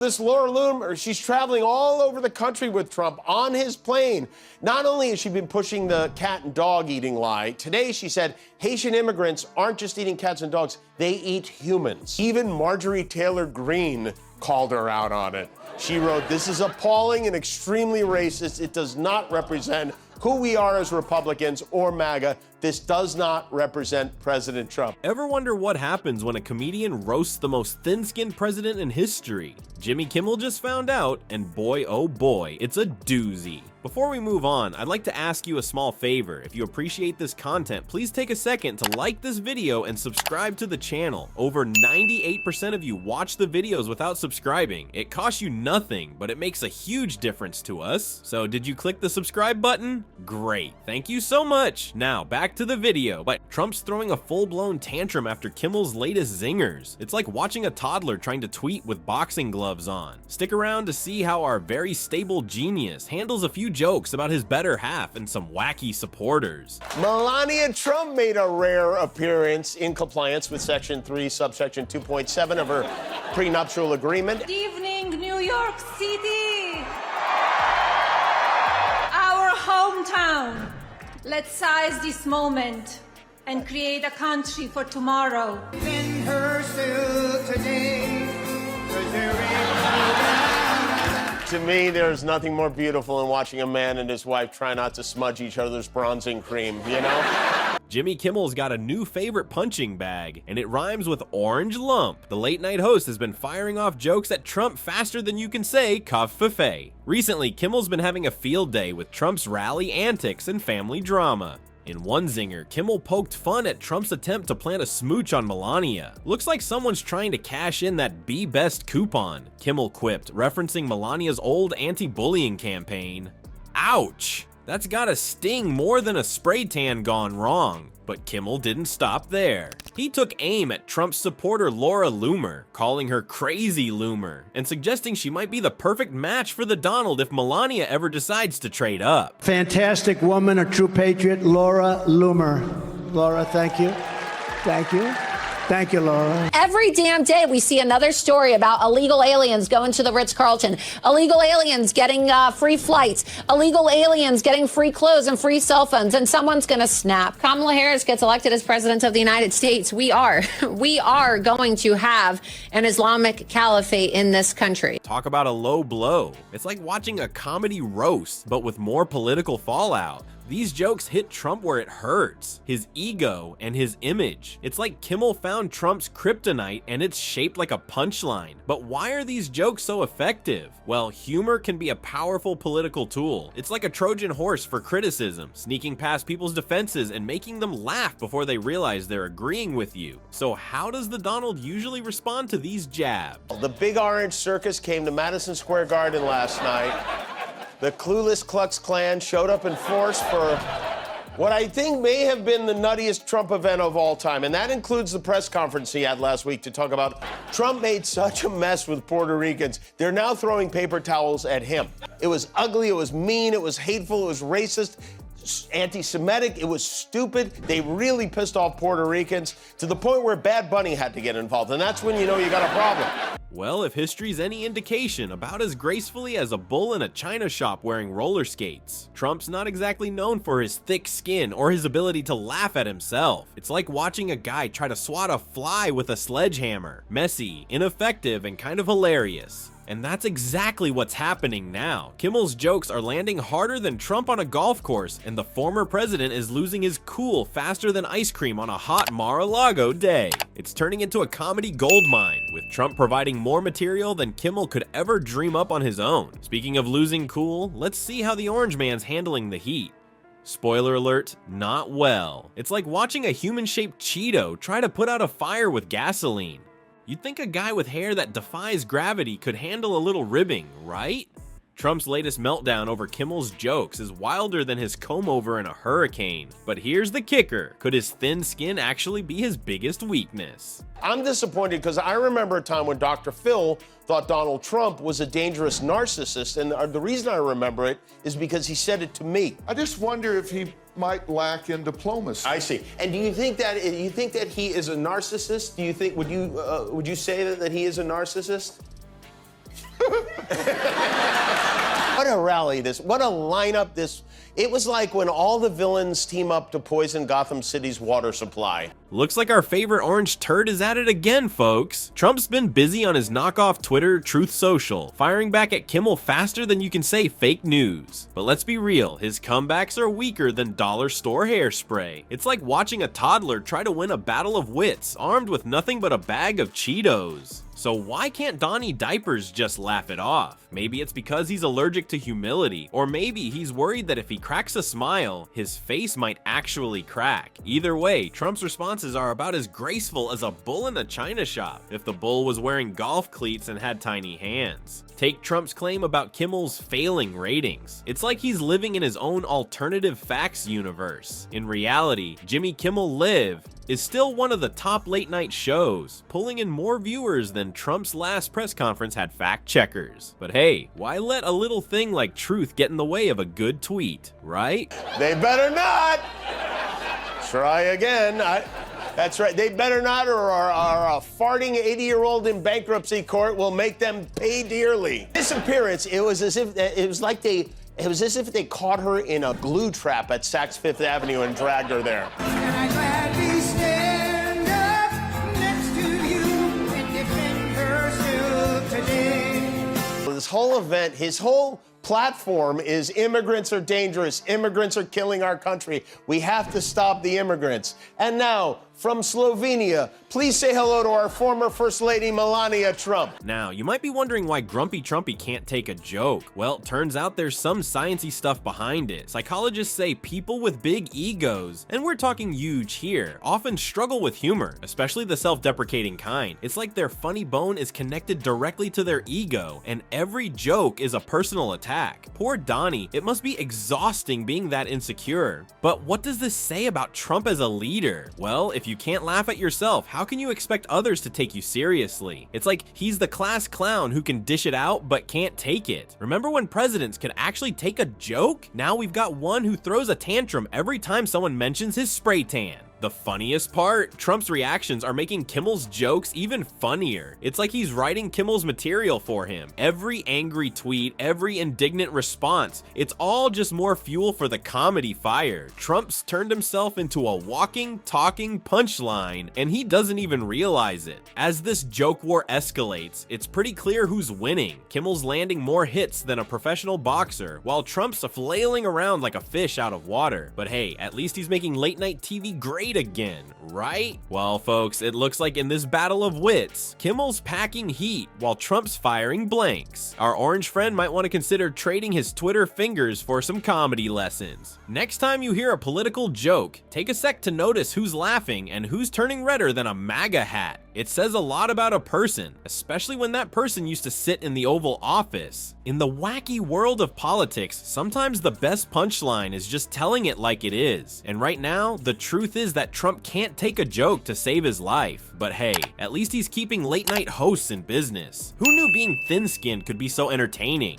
This Laura Loomer, she's traveling all over the country with Trump on his plane. Not only has she been pushing the cat and dog eating lie, today she said Haitian immigrants aren't just eating cats and dogs, they eat humans. Even Marjorie Taylor Greene called her out on it. She wrote, "This is appalling and extremely racist. It does not represent who we are as Republicans or MAGA. This does not represent President Trump." Ever wonder what happens when a comedian roasts the most thin-skinned president in history? Jimmy Kimmel just found out, and boy oh boy, it's a doozy. Before we move on, I'd like to ask you a small favor. If you appreciate this content, please take a second to like this video and subscribe to the channel. Over 98% of you watch the videos without subscribing. It costs you nothing, but it makes a huge difference to us. So did you click the subscribe button? Great, thank you so much. Now back to the video. But Trump's throwing a full-blown tantrum after Kimmel's latest zingers. It's like watching a toddler trying to tweet with boxing gloves on. Stick around to see how our very stable genius handles a few jokes about his better half and some wacky supporters. Melania Trump made a rare appearance in compliance with Section 3, subsection 2.7 of her prenuptial agreement. Good evening, New York City, our hometown. Let's seize this moment and create a country for tomorrow. In her still today, To me, there's nothing more beautiful than watching a man and his wife try not to smudge each other's bronzing cream, you know? Jimmy Kimmel's got a new favorite punching bag, and it rhymes with orange lump. The late-night host has been firing off jokes at Trump faster tun you can say kaffe. Recently, Kimmel's been having a field day with Trump's rally antics and family drama. In one zinger, Kimmel poked fun at Trump's attempt to plant a smooch on Melania. Looks like someone's trying to cash in that Be Best coupon, Kimmel quipped, referencing Melania's old anti-bullying campaign. Ouch! That's gotta sting more than a spray tan gone wrong. But Kimmel didn't stop there. He took aim at Trump's supporter Laura Loomer, calling her Crazy Loomer, and suggesting she might be the perfect match for the Donald if Melania ever decides to trade up. fantastic woman, a true patriot, Laura Loomer. Laura, thank you. Thank you. Thank you, Laura. Every damn day we see another story about illegal aliens going to the Ritz-Carlton, illegal aliens getting free flights, illegal aliens getting free clothes and free cell phones, and someone's gonna snap. Kamala Harris gets elected as president of the United States. We are going to have an Islamic caliphate in this country. Talk about a low blow. It's like watching a comedy roast, but with more political fallout. These jokes hit Trump where it hurts, his ego and his image. It's like Kimmel found Trump's kryptonite and it's shaped like a punchline. But why are these jokes so effective? Well, humor can be a powerful political tool. It's like a Trojan horse for criticism, sneaking past people's defenses and making them laugh before they realize they're agreeing with you. So how does the Donald usually respond to these jabs? The Big Orange Circus came to Madison Square Garden last night. The clueless Klux Klan showed up in force for what I think may have been the nuttiest Trump event of all time, and that includes the press conference he had last week to talk about Trump made such a mess with Puerto Ricans, they're now throwing paper towels at him. It was ugly, it was mean, it was hateful, it was racist, anti-Semitic, it was stupid. They really pissed off Puerto Ricans to the point where Bad Bunny had to get involved, and that's when you know you got a problem. Well, if history's any indication, about as gracefully as a bull in a china shop wearing roller skates. Trump's not exactly known for his thick skin or his ability to laugh at himself. It's like watching a guy try to swat a fly with a sledgehammer. Messy, ineffective, and kind of hilarious. And that's exactly what's happening now. Kimmel's jokes are landing harder than Trump on a golf course, and the former president is losing his cool faster than ice cream on a hot Mar-a-Lago day. It's turning into a comedy goldmine, with Trump providing more material than Kimmel could ever dream up on his own. Speaking of losing cool, let's see how the Orange Man's handling the heat. Spoiler alert, not well. It's like watching a human-shaped Cheeto try to put out a fire with gasoline. You'd think a guy with hair that defies gravity could handle a little ribbing, right? Trump's latest meltdown over Kimmel's jokes is wilder than his comb-over in a hurricane. But here's the kicker. Could his thin skin actually be his biggest weakness? I'm disappointed because I remember a time when Dr. Phil thought Donald Trump was a dangerous narcissist, and the reason I remember it is because he said it to me. I just wonder if he might lack in diplomacy. I see. And do you think that he is a narcissist? Do you think would you say that he is a narcissist? a rally this, what a lineup this. It was like when all the villains team up to poison Gotham City's water supply. Looks like our favorite orange turd is at it again, folks. Trump's been busy on his knockoff Twitter, Truth Social, firing back at Kimmel faster than you can say fake news. But let's be real, his comebacks are weaker than dollar store hairspray. It's like watching a toddler try to win a battle of wits, armed with nothing but a bag of Cheetos. So why can't Donnie Diapers just laugh it off? Maybe it's because he's allergic to humility, or maybe he's worried that if he cracks a smile, his face might actually crack. Either way, Trump's responses are about as graceful as a bull in a china shop, if the bull was wearing golf cleats and had tiny hands. Take Trump's claim about Kimmel's failing ratings. It's like he's living in his own alternative facts universe. In reality, Jimmy Kimmel Live is still one of the top late-night shows, pulling in more viewers than Trump's last press conference had fact-checkers. But hey, why let a little thing like truth get in the way of a good tweet, right? They better not! Try again. That's right, they better not, or a farting 80-year-old in bankruptcy court will make them pay dearly. This appearance, it was as if they caught her in a glue trap at Saks Fifth Avenue and dragged her there. This whole event, his whole platform is immigrants are dangerous, immigrants are killing our country, we have to stop the immigrants. And now, from Slovenia, please say hello to our former First Lady, Melania Trump. Now, you might be wondering why Grumpy Trumpy can't take a joke. Well, turns out there's some sciencey stuff behind it. Psychologists say people with big egos, and we're talking huge here, often struggle with humor, especially the self-deprecating kind. It's like their funny bone is connected directly to their ego, and every joke is a personal attack. Poor Donnie, it must be exhausting being that insecure. But what does this say about Trump as a leader? Well, if you can't laugh at yourself, how can you expect others to take you seriously? It's like he's the class clown who can dish it out but can't take it. Remember when presidents could actually take a joke? Now we've got one who throws a tantrum every time someone mentions his spray tan. The funniest part? Trump's reactions are making Kimmel's jokes even funnier. It's like he's writing Kimmel's material for him. Every angry tweet, every indignant response, it's all just more fuel for the comedy fire. Trump's turned himself into a walking, talking punchline, and he doesn't even realize it. As this joke war escalates, it's pretty clear who's winning. Kimmel's landing more hits than a professional boxer, while Trump's flailing around like a fish out of water. But hey, at least he's making late-night TV great again, right? Well, folks, it looks like in this battle of wits, Kimmel's packing heat while Trump's firing blanks. Our orange friend might want to consider trading his Twitter fingers for some comedy lessons. Next time you hear a political joke, take a sec to notice who's laughing and who's turning redder than a MAGA hat. It says a lot about a person, especially when that person used to sit in the Oval Office. In the wacky world of politics, sometimes the best punchline is just telling it like it is. And right now, the truth is that Trump can't take a joke to save his life. But hey, at least he's keeping late-night hosts in business. Who knew being thin-skinned could be so entertaining?